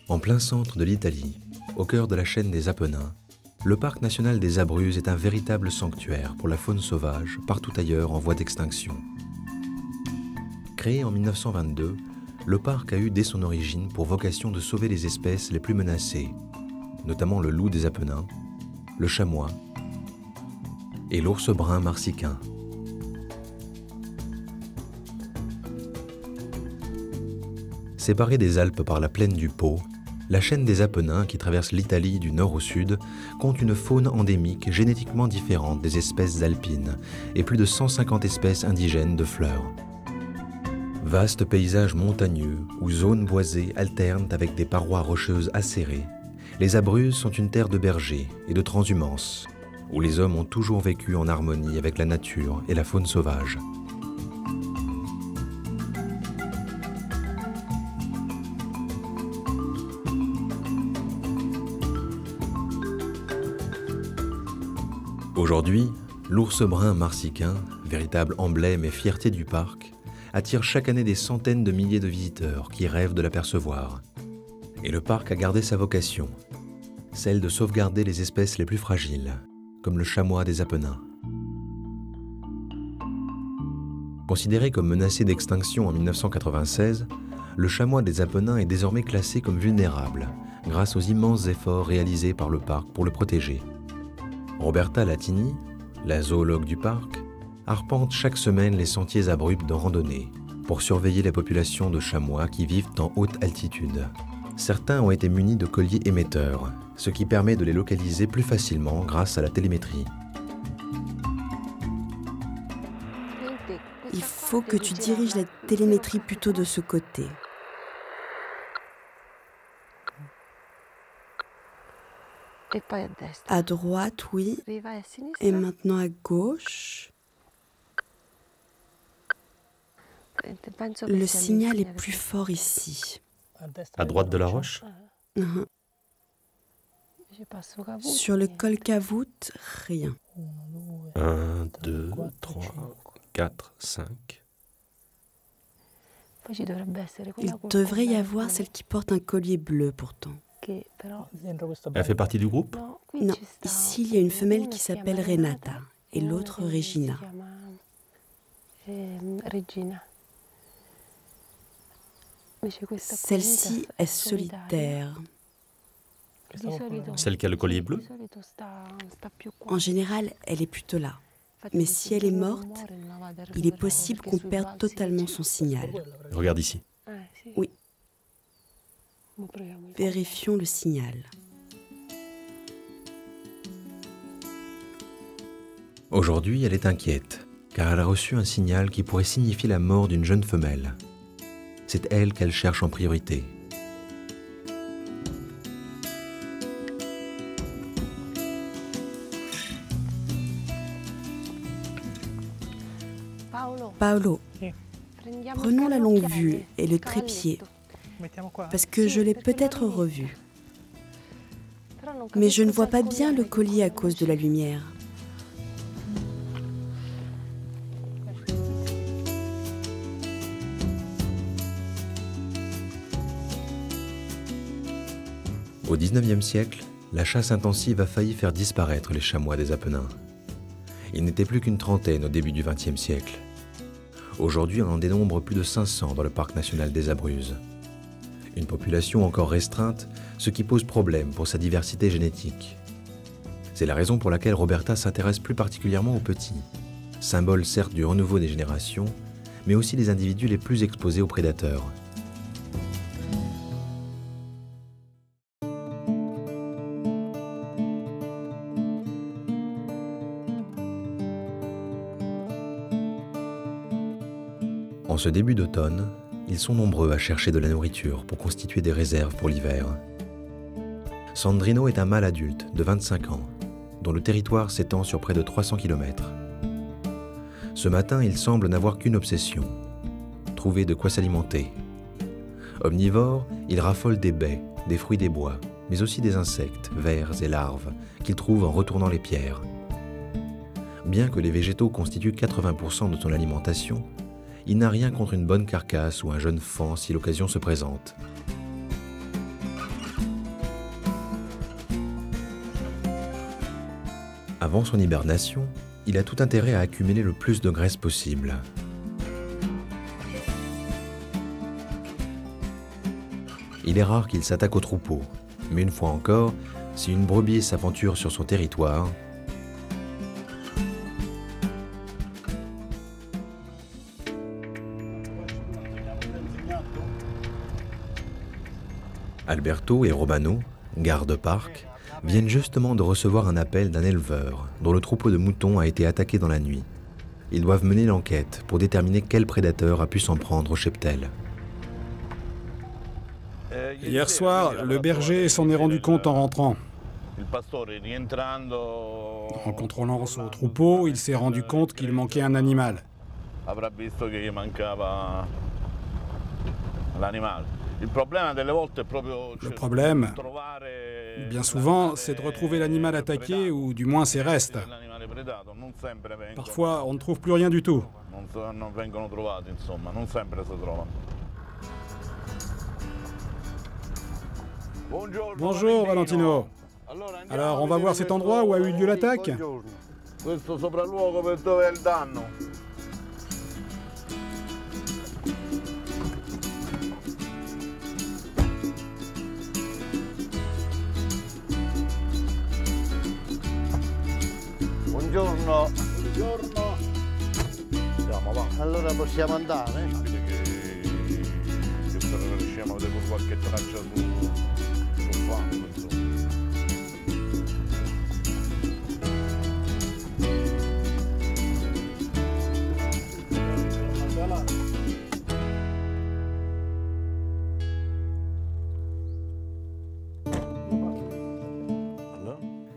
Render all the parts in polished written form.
En plein centre de l'Italie, au cœur de la chaîne des Apennins, le parc national des Abruzzes est un véritable sanctuaire pour la faune sauvage partout ailleurs en voie d'extinction. Créé en 1922, le parc a eu dès son origine pour vocation de sauver les espèces les plus menacées, notamment le loup des Apennins, le chamois et l'ours brun marsicain. Séparée des Alpes par la plaine du Pô, la chaîne des Apennins, qui traverse l'Italie du nord au sud, compte une faune endémique génétiquement différente des espèces alpines et plus de 150 espèces indigènes de fleurs. Vastes paysages montagneux où zones boisées alternent avec des parois rocheuses acérées, les Abruzzes sont une terre de bergers et de transhumance, où les hommes ont toujours vécu en harmonie avec la nature et la faune sauvage. Aujourd'hui, l'ours brun marsicain, véritable emblème et fierté du parc, attire chaque année des centaines de milliers de visiteurs qui rêvent de l'apercevoir. Et le parc a gardé sa vocation, celle de sauvegarder les espèces les plus fragiles, comme le chamois des Apennins. Considéré comme menacé d'extinction en 1996, le chamois des Apennins est désormais classé comme vulnérable, grâce aux immenses efforts réalisés par le parc pour le protéger. Roberta Latini, la zoologue du parc, arpente chaque semaine les sentiers abrupts de randonnée pour surveiller les populations de chamois qui vivent en haute altitude. Certains ont été munis de colliers émetteurs, ce qui permet de les localiser plus facilement grâce à la télémétrie. Il faut que tu diriges la télémétrie plutôt de ce côté. À droite, oui. Et maintenant à gauche. Le signal est plus fort ici. À droite de la roche? Sur le col Cavout, rien. 1, 2, 3, 4, 5. Il devrait y avoir celle qui porte un collier bleu pourtant. Elle fait partie du groupe? Non, ici il y a une femelle qui s'appelle Renata et l'autre Regina. Celle-ci est solitaire. Celle qui a le collier bleu? En général, elle est plutôt là. Mais si elle est morte, il est possible qu'on perde totalement son signal. Regarde ici. Oui. Vérifions le signal. Aujourd'hui, elle est inquiète, car elle a reçu un signal qui pourrait signifier la mort d'une jeune femelle. C'est elle qu'elle cherche en priorité. Paolo, prenons la longue vue et le trépied, parce que je l'ai peut-être revu. Mais je ne vois pas bien le collier à cause de la lumière. Au XIXe siècle, la chasse intensive a failli faire disparaître les chamois des Apennins. Il n'était plus qu'une trentaine au début du XXe siècle. Aujourd'hui, on en dénombre plus de 500 dans le parc national des Abruzzes. Une population encore restreinte, ce qui pose problème pour sa diversité génétique. C'est la raison pour laquelle Roberta s'intéresse plus particulièrement aux petits, symbole certes du renouveau des générations, mais aussi des individus les plus exposés aux prédateurs. En ce début d'automne, ils sont nombreux à chercher de la nourriture pour constituer des réserves pour l'hiver. Sandrino est un mâle adulte de 25 ans, dont le territoire s'étend sur près de 300 km. Ce matin, il semble n'avoir qu'une obsession, trouver de quoi s'alimenter. Omnivore, il raffole des baies, des fruits des bois, mais aussi des insectes, vers et larves, qu'il trouve en retournant les pierres. Bien que les végétaux constituent 80% de son alimentation, il n'a rien contre une bonne carcasse ou un jeune faon si l'occasion se présente. Avant son hibernation, il a tout intérêt à accumuler le plus de graisse possible. Il est rare qu'il s'attaque au troupeau, mais une fois encore, si une brebis s'aventure sur son territoire, Alberto et Romano, gardes-parc, viennent justement de recevoir un appel d'un éleveur dont le troupeau de moutons a été attaqué dans la nuit. Ils doivent mener l'enquête pour déterminer quel prédateur a pu s'en prendre au cheptel. Hier soir, le berger s'en est rendu compte en rentrant. En contrôlant son troupeau, il s'est rendu compte qu'il manquait un animal. Le problème, bien souvent, c'est de retrouver l'animal attaqué ou du moins ses restes. Parfois, on ne trouve plus rien du tout. Bonjour Valentino. Alors, on va voir cet endroit où a eu lieu l'attaque? Buongiorno. Buongiorno. Andiamo, va. Allora possiamo andare? Che spero che riusciamo a vedere qualche traccia sul fango, insomma.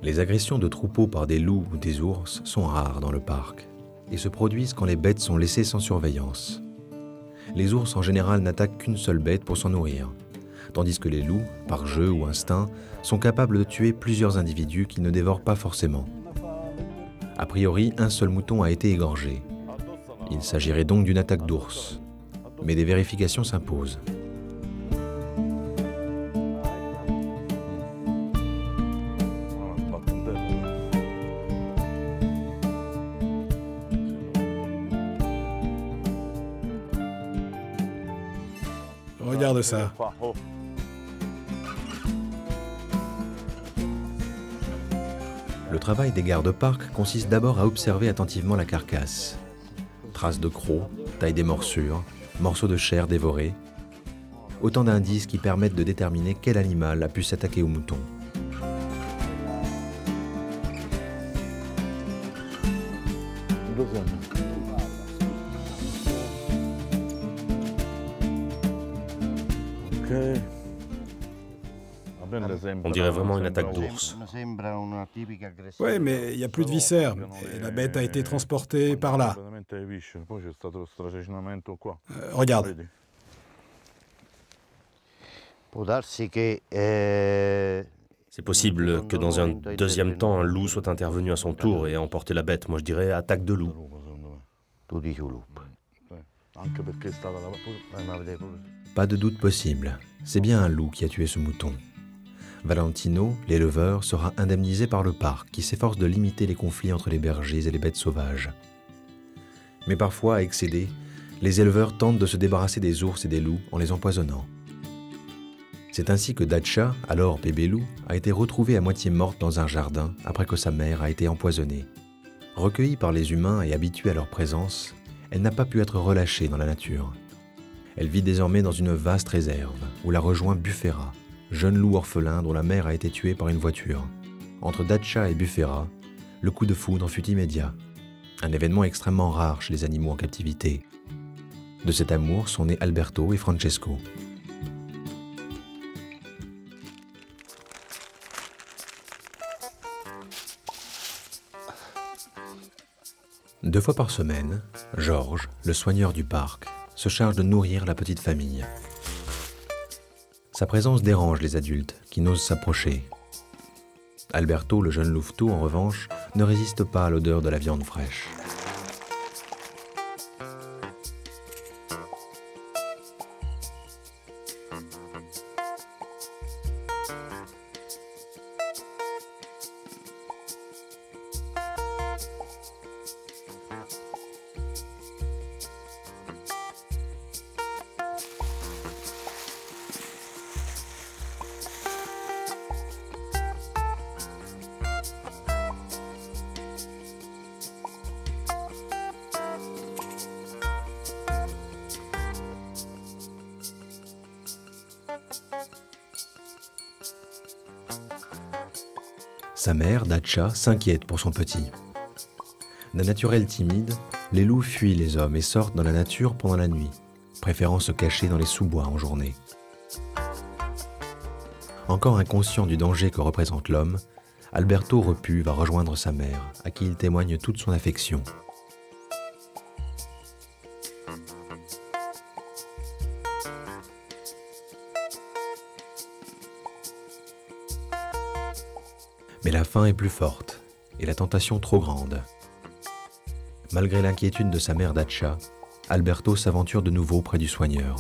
Les agressions de troupeaux par des loups ou des ours sont rares dans le parc et se produisent quand les bêtes sont laissées sans surveillance. Les ours en général n'attaquent qu'une seule bête pour s'en nourrir, tandis que les loups, par jeu ou instinct, sont capables de tuer plusieurs individus qu'ils ne dévorent pas forcément. A priori, un seul mouton a été égorgé. Il s'agirait donc d'une attaque d'ours, mais des vérifications s'imposent. Regarde ça. Le travail des gardes-parc consiste d'abord à observer attentivement la carcasse. Traces de crocs, taille des morsures, morceaux de chair dévorés. Autant d'indices qui permettent de déterminer quel animal a pu s'attaquer au mouton. On dirait vraiment une attaque d'ours. Oui, mais il n'y a plus de viscères. Et la bête a été transportée par là. Regarde. C'est possible que dans un deuxième temps, un loup soit intervenu à son tour et a emporté la bête. Moi, je dirais attaque de loup. Pas de doute possible, c'est bien un loup qui a tué ce mouton. Valentino, l'éleveur, sera indemnisé par le parc qui s'efforce de limiter les conflits entre les bergers et les bêtes sauvages. Mais parfois, excédés, les éleveurs tentent de se débarrasser des ours et des loups en les empoisonnant. C'est ainsi que Dacha, alors bébé loup, a été retrouvée à moitié morte dans un jardin après que sa mère a été empoisonnée. Recueillie par les humains et habituée à leur présence, elle n'a pas pu être relâchée dans la nature. Elle vit désormais dans une vaste réserve où la rejoint Bufera, jeune loup orphelin dont la mère a été tuée par une voiture. Entre Dacha et Bufera, le coup de foudre fut immédiat. Un événement extrêmement rare chez les animaux en captivité. De cet amour sont nés Alberto et Francesco. Deux fois par semaine, Georges, le soigneur du parc, se charge de nourrir la petite famille. Sa présence dérange les adultes qui n'osent s'approcher. Alberto, le jeune louveteau, en revanche, ne résiste pas à l'odeur de la viande fraîche. Sa mère, Dacha, s'inquiète pour son petit. D'un naturel timide, les loups fuient les hommes et sortent dans la nature pendant la nuit, préférant se cacher dans les sous-bois en journée. Encore inconscient du danger que représente l'homme, Alberto repu va rejoindre sa mère, à qui il témoigne toute son affection. Mais la faim est plus forte et la tentation trop grande. Malgré l'inquiétude de sa mère Dacha, Alberto s'aventure de nouveau près du soigneur.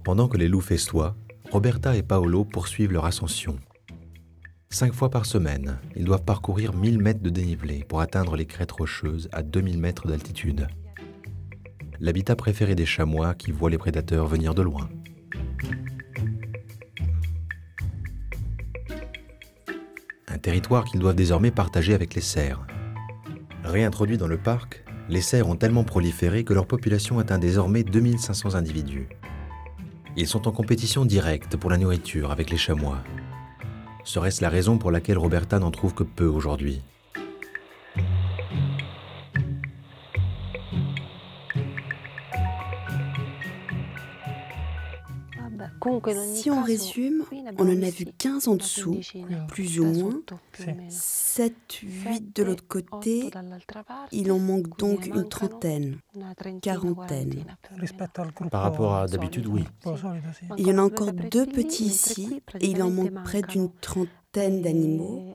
Pendant que les loups festoient, Roberta et Paolo poursuivent leur ascension. 5 fois par semaine, ils doivent parcourir 1000 mètres de dénivelé pour atteindre les crêtes rocheuses à 2000 mètres d'altitude. L'habitat préféré des chamois qui voient les prédateurs venir de loin. Un territoire qu'ils doivent désormais partager avec les cerfs. Réintroduits dans le parc, les cerfs ont tellement proliféré que leur population atteint désormais 2500 individus. Ils sont en compétition directe pour la nourriture avec les chamois. Serait-ce la raison pour laquelle Roberta n'en trouve que peu aujourd'hui ? Si on résume, on en a vu 15 en dessous, plus ou moins, 7, 8 de l'autre côté, il en manque donc une trentaine, quarantaine. Par rapport à d'habitude, oui. Il y en a encore 2 petits ici, et il en manque près d'une trentaine d'animaux,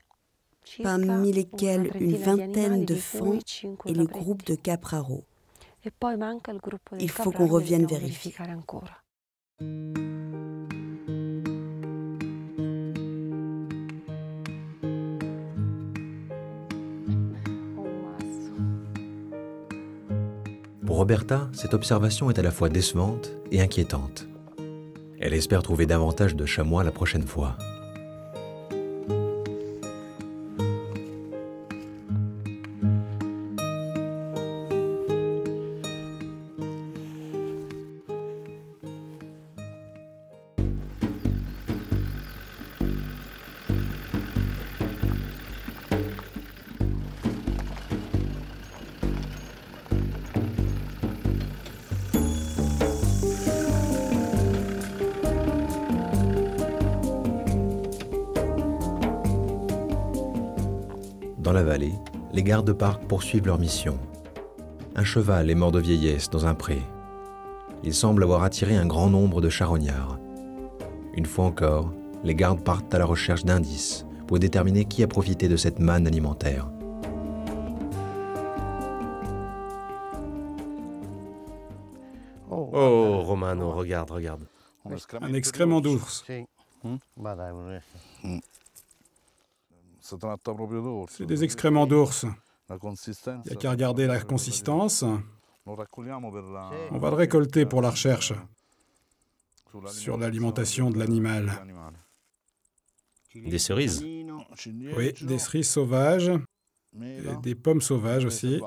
parmi lesquels une vingtaine de faons et le groupe de capraro. Il faut qu'on revienne vérifier. Pour Roberta, cette observation est à la fois décevante et inquiétante. Elle espère trouver davantage de chamois la prochaine fois. Dans la vallée, les gardes-parc poursuivent leur mission. Un cheval est mort de vieillesse dans un pré. Il semble avoir attiré un grand nombre de charognards. Une fois encore, les gardes partent à la recherche d'indices pour déterminer qui a profité de cette manne alimentaire. Oh, Romano, regarde, regarde. Un excrément d'ours. C'est des excréments d'ours. Il n'y a qu'à regarder la consistance. On va le récolter pour la recherche sur l'alimentation de l'animal. Des cerises? Oui, des cerises sauvages et des pommes sauvages aussi.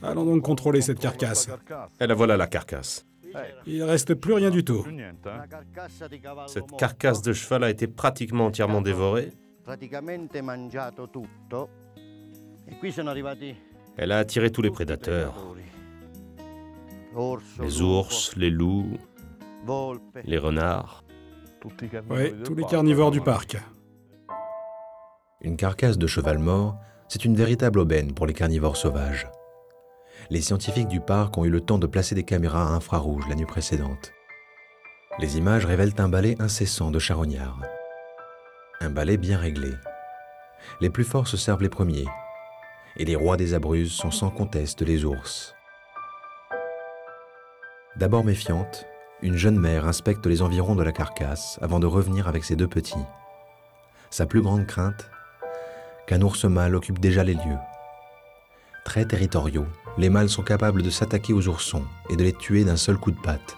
Allons donc contrôler cette carcasse. Et la voilà la carcasse. Il ne reste plus rien du tout. Cette carcasse de cheval a été pratiquement entièrement dévorée. Elle a attiré tous les prédateurs. Les ours, les loups, les renards. Oui, tous les carnivores du parc. Une carcasse de cheval mort C'est une véritable aubaine pour les carnivores sauvages. Les scientifiques du parc ont eu le temps de placer des caméras à infrarouge la nuit précédente. Les images révèlent un balai incessant de charognards. Un balai bien réglé. Les plus forts se servent les premiers, et les rois des abruzzes sont sans conteste les ours. D'abord méfiante, une jeune mère inspecte les environs de la carcasse avant de revenir avec ses 2 petits. Sa plus grande crainte, qu'un ours mâle occupe déjà les lieux. Très territoriaux, les mâles sont capables de s'attaquer aux oursons et de les tuer d'un seul coup de patte.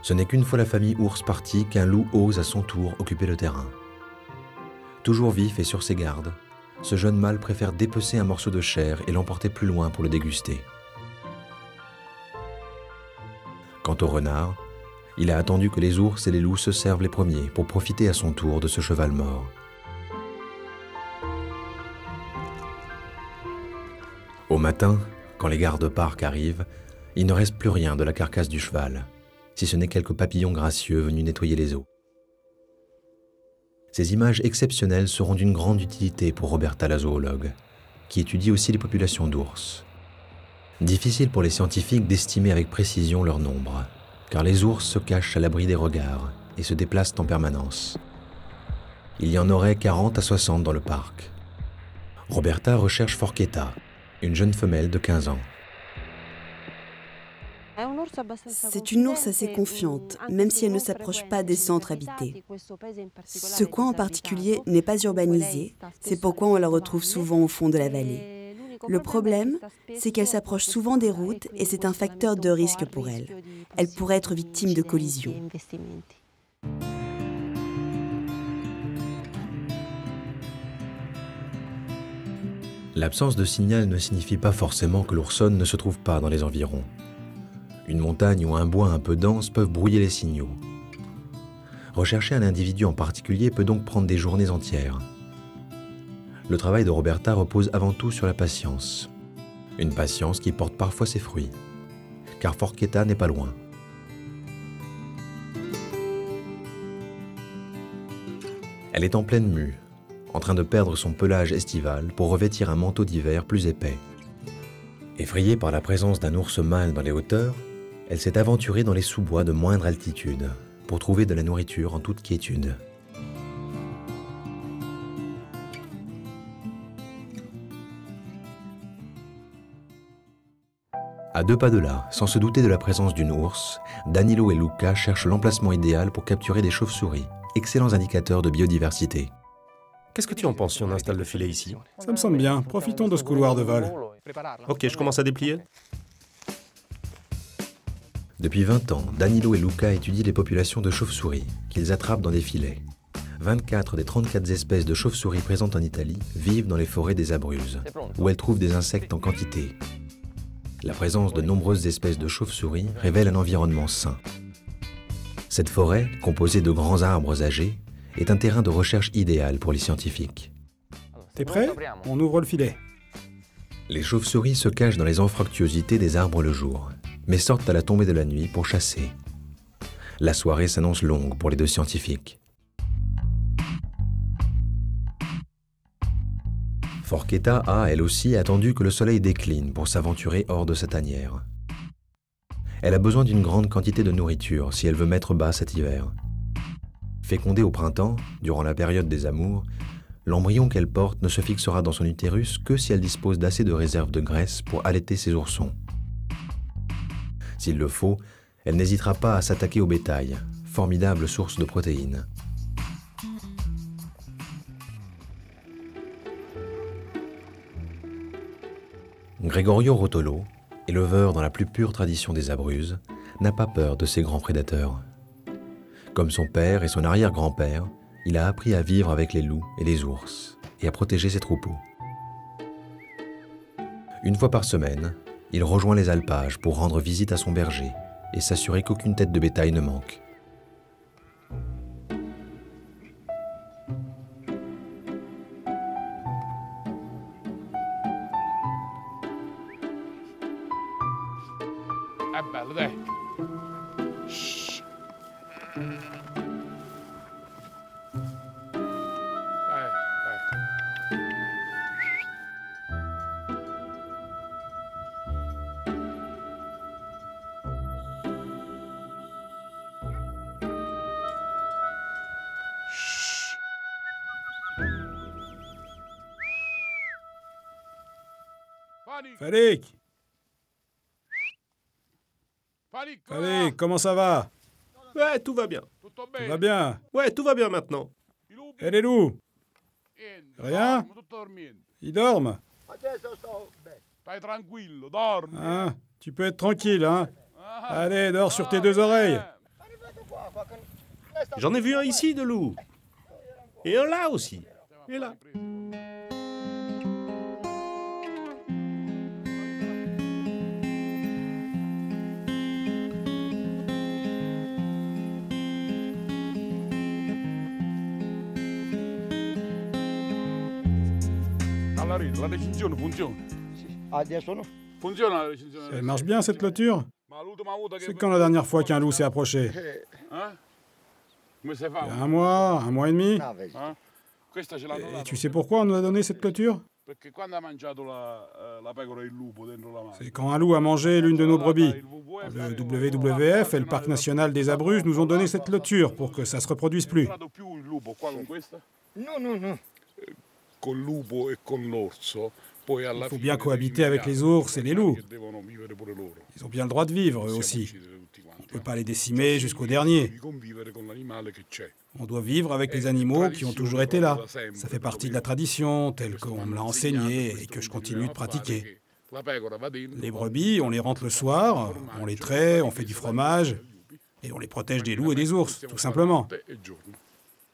Ce n'est qu'une fois la famille ours partie qu'un loup ose à son tour occuper le terrain. Toujours vif et sur ses gardes, ce jeune mâle préfère dépecer un morceau de chair et l'emporter plus loin pour le déguster. Quant au renard, il a attendu que les ours et les loups se servent les premiers pour profiter à son tour de ce cheval mort. Au matin, quand les gardes-parcs arrivent, il ne reste plus rien de la carcasse du cheval, si ce n'est quelques papillons gracieux venus nettoyer les os. Ces images exceptionnelles seront d'une grande utilité pour Roberta la zoologue, qui étudie aussi les populations d'ours. Difficile pour les scientifiques d'estimer avec précision leur nombre, car les ours se cachent à l'abri des regards et se déplacent en permanence. Il y en aurait 40 à 60 dans le parc. Roberta recherche Forchetta, une jeune femelle de 15 ans. C'est une ours assez confiante, même si elle ne s'approche pas des centres habités. Ce coin en particulier n'est pas urbanisé, c'est pourquoi on la retrouve souvent au fond de la vallée. Le problème, c'est qu'elle s'approche souvent des routes et c'est un facteur de risque pour elle. Elle pourrait être victime de collisions. L'absence de signal ne signifie pas forcément que l'oursonne ne se trouve pas dans les environs. Une montagne ou un bois un peu dense peuvent brouiller les signaux. Rechercher un individu en particulier peut donc prendre des journées entières. Le travail de Roberta repose avant tout sur la patience. Une patience qui porte parfois ses fruits, car Forchetta n'est pas loin. Elle est en pleine mue, en train de perdre son pelage estival pour revêtir un manteau d'hiver plus épais. Effrayée par la présence d'un ours mâle dans les hauteurs, elle s'est aventurée dans les sous-bois de moindre altitude pour trouver de la nourriture en toute quiétude. À 2 pas de là, sans se douter de la présence d'une ours, Danilo et Luca cherchent l'emplacement idéal pour capturer des chauves-souris, excellents indicateurs de biodiversité. Qu'est-ce que tu en penses si on installe le filet ici? Ça me semble bien. Profitons de ce couloir de vol. Ok, je commence à déplier. Depuis 20 ans, Danilo et Luca étudient les populations de chauves-souris, qu'ils attrapent dans des filets. 24 des 34 espèces de chauves-souris présentes en Italie vivent dans les forêts des Abruzzes, où elles trouvent des insectes en quantité. La présence de nombreuses espèces de chauves-souris révèle un environnement sain. Cette forêt, composée de grands arbres âgés, est un terrain de recherche idéal pour les scientifiques. T'es prêt? On ouvre le filet. Les chauves-souris se cachent dans les anfractuosités des arbres le jour, mais sortent à la tombée de la nuit pour chasser. La soirée s'annonce longue pour les 2 scientifiques. Forchetta a, elle aussi, attendu que le soleil décline pour s'aventurer hors de sa tanière. Elle a besoin d'une grande quantité de nourriture si elle veut mettre bas cet hiver. Fécondée au printemps, durant la période des amours, l'embryon qu'elle porte ne se fixera dans son utérus que si elle dispose d'assez de réserves de graisse pour allaiter ses oursons. S'il le faut, elle n'hésitera pas à s'attaquer au bétail, formidable source de protéines. Gregorio Rotolo, éleveur dans la plus pure tradition des Abruzzes, n'a pas peur de ces grands prédateurs. Comme son père et son arrière-grand-père, il a appris à vivre avec les loups et les ours et à protéger ses troupeaux. Une fois par semaine, il rejoint les alpages pour rendre visite à son berger et s'assurer qu'aucune tête de bétail ne manque. Falik! Falik, comment ça va? Ouais, tout va bien. Tout va bien? Ouais, tout va bien maintenant. Et les loups? Rien? Ils dorment? Hein? Tu peux être tranquille, hein? Allez, dors sur tes deux oreilles. J'en ai vu un ici de loup. Et un là aussi. Et là. La recinzione funziona. Adesso no? Funziona la recinzione. Elle marche bien, cette clôture? Ma l'ultima volta che C'est quand la dernière fois qu'un loup s'est approché? Come si fa? Il y a un mois et demi? No, vedi. Questa ce l'hanno Et data. tu sais pourquoi on nous a donné cette clôture? Perché quando ha mangiato la pecora e il lupo dentro la mano. C'est quand un loup a mangé l'une de nos brebis. Le WWF et le Parc national des Abruzzes nous ont donné cette clôture pour que ça se reproduise plus. Più il lupo qua con questa. No, no, no. Col lupo e con l'orso. Poi alla Il faut fine bien cohabiter avec les ours et les loups. che devono vivere pure loro. Ils ont bien le droit de vivre, eux Siamo aussi. uccisi tutti quanti. On ne peut pas les décimer jusqu'au dernier. Devi convivere con l'animale che c'è. On doit vivre avec les animaux qui ont toujours été là. Ça fait partie de la tradition, telle qu'on me l'a enseignée et que je continue de pratiquer. La pecora va dentro. Les brebis, on les rentre le soir, on les traite, on fait du fromage, et on les protège des loups et des ours, tout simplement.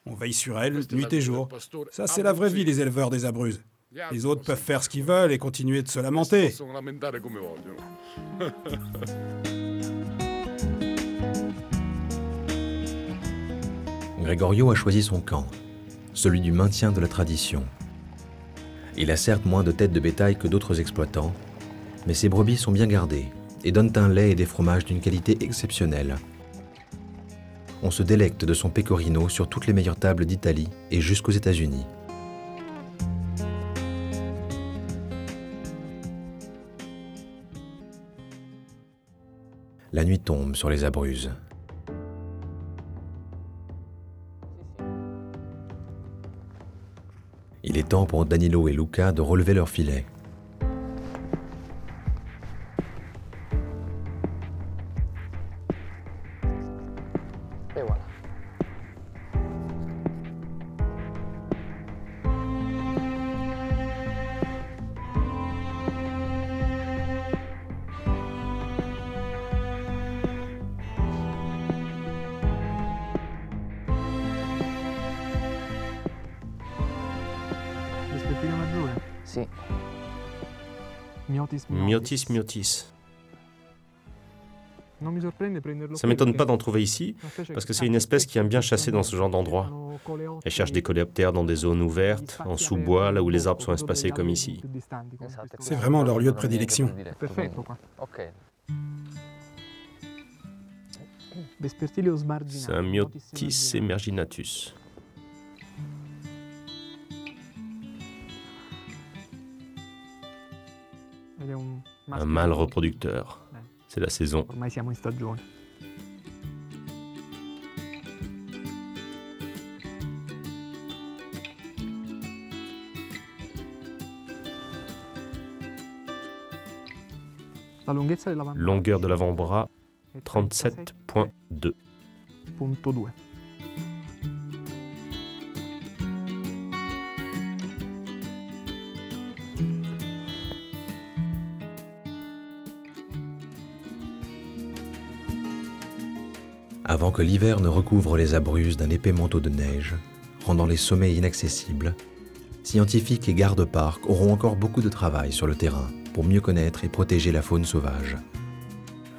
On veille sur elles, nuit et jour. Ça, c'est la vraie vie des éleveurs des Abruzzes. Les autres peuvent faire ce qu'ils veulent et continuer de se lamenter. Possono lamentare come vogliono. Gregorio a choisi son camp, celui du maintien de la tradition. Il a certes moins de têtes de bétail que d'autres exploitants, mais ses brebis sont bien gardées et donnent un lait et des fromages d'une qualité exceptionnelle. On se délecte de son pecorino sur toutes les meilleures tables d'Italie et jusqu'aux États-Unis. La nuit tombe sur les Abruzzes. Il est temps pour Danilo et Luca de relever leur filet. E voilà. Vespertino maggiore? Sì. Myotis Myotis myotis. Non mi sorprende prenderlo Ça qui m'étonne perché pas d'en trouver ici, parce que c'est une espèce qui aime bien chasser dans ce genre d'endroit. Elle cherche des coléoptères dans des zones ouvertes, en sous-bois, là où les arbres sont espacés comme ici. C'est vraiment leur lieu de prédilection. Perfetto qua. Ok. Vespertilio smarginato. C'est un Myotis emerginatus. Ed è un Un maschio. mâle reproducteur. C'est la saison. Ormai siamo in stagione. La lunghezza dell'avambraccio Longueur de l'avant-bras, è 37,2. 37,2. Avant que l'hiver ne recouvre les Abruzzes d'un épais manteau de neige, rendant les sommets inaccessibles, scientifiques et gardes-parcs auront encore beaucoup de travail sur le terrain pour mieux connaître et protéger la faune sauvage.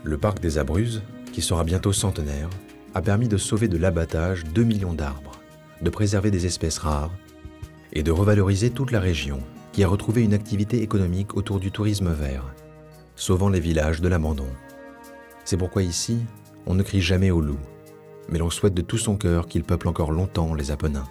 Le parc des Abruzzes, qui sera bientôt centenaire, a permis de sauver de l'abattage 2 millions d'arbres, de préserver des espèces rares et de revaloriser toute la région, qui a retrouvé une activité économique autour du tourisme vert, sauvant les villages de l'abandon. C'est pourquoi ici, on ne crie jamais au loup, mais l'on souhaite de tout son cœur qu'il peuple encore longtemps les Apennins.